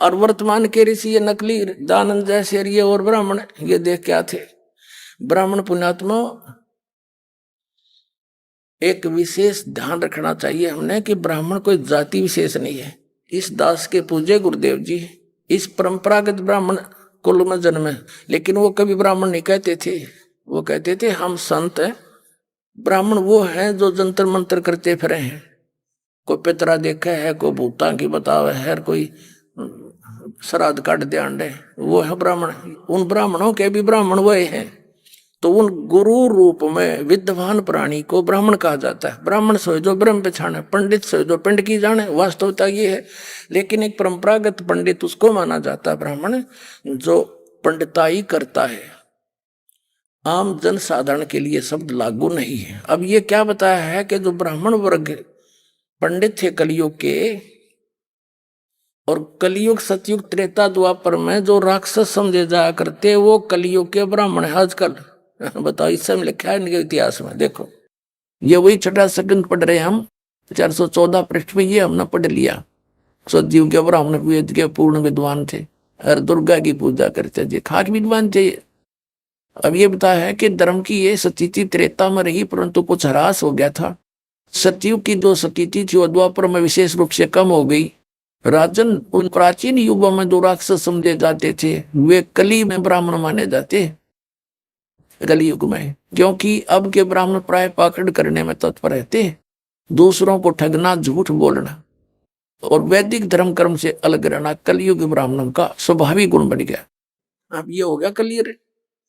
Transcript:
और वर्तमान के ऋषि ये नकली दानंद जैसे ये और ब्राह्मण ये देख क्या थे। ब्राह्मण पुण्यात्मा एक विशेष ध्यान रखना चाहिए हमने कि ब्राह्मण कोई जाति विशेष नहीं है। इस दास के पूज्य गुरुदेव जी इस परंपरागत ब्राह्मण कुल में जन्मे, लेकिन वो कभी ब्राह्मण नहीं कहते थे। वो कहते थे हम संत हैं। ब्राह्मण वो हैं जो जंतर मंत्र करते फिरे हैं। कोई पितरा देखा है, कोई भूता की बतावे है, कोई श्राद्ध काट दे अंडे, वो है ब्राह्मण। उन ब्राह्मणों के भी ब्राह्मण वही हैं। तो उन गुरु रूप में विद्वान प्राणी को ब्राह्मण कहा जाता है। ब्राह्मण सोए जो ब्रह्म पहचाने, पंडित सोए जो पिंड की जाने, वास्तवता ये है। लेकिन एक परंपरागत पंडित उसको माना जाता है ब्राह्मण जो पंडिताई करता है। आम जन साधारण के लिए शब्द लागू नहीं है। अब ये क्या बताया है कि जो ब्राह्मण वर्ग पंडित थे कलयुग के, और कलयुग सतयुग त्रेता द्वापर में जो राक्षस समझे जाया करते वो कलयुग के ब्राह्मण है आजकल। बताओ, इस समय लिखा है इनके इतिहास में। देखो ये वही छठा सेकंड पढ़ रहे हैं हम, 414 पृष्ठ में ये हमने पढ़ लिया। सतयुग के ब्राह्मण वेद के पूर्ण विद्वान थे और दुर्गा की पूजा करते थे, खाक विद्वान थे। अब ये बताया है कि धर्म की ये स्थिति त्रेता में रही परंतु कुछ ह्रास हो गया था। सतयुग की जो स्थिति थी वो द्वापर में विशेष रूप से कम हो गई। राजन उन प्राचीन युगों में जो राक्षस समझे जाते थे वे कली में ब्राह्मण माने जाते, कलयुग में, क्योंकि अब के ब्राह्मण प्राय पाखंड करने में तत्पर रहते, दूसरों को ठगना, झूठ बोलना और वैदिक धर्म कर्म से अलग रहना कलयुग ब्राह्मणों का स्वाभाविक गुण बन गया। अब ये हो गया क्लियर।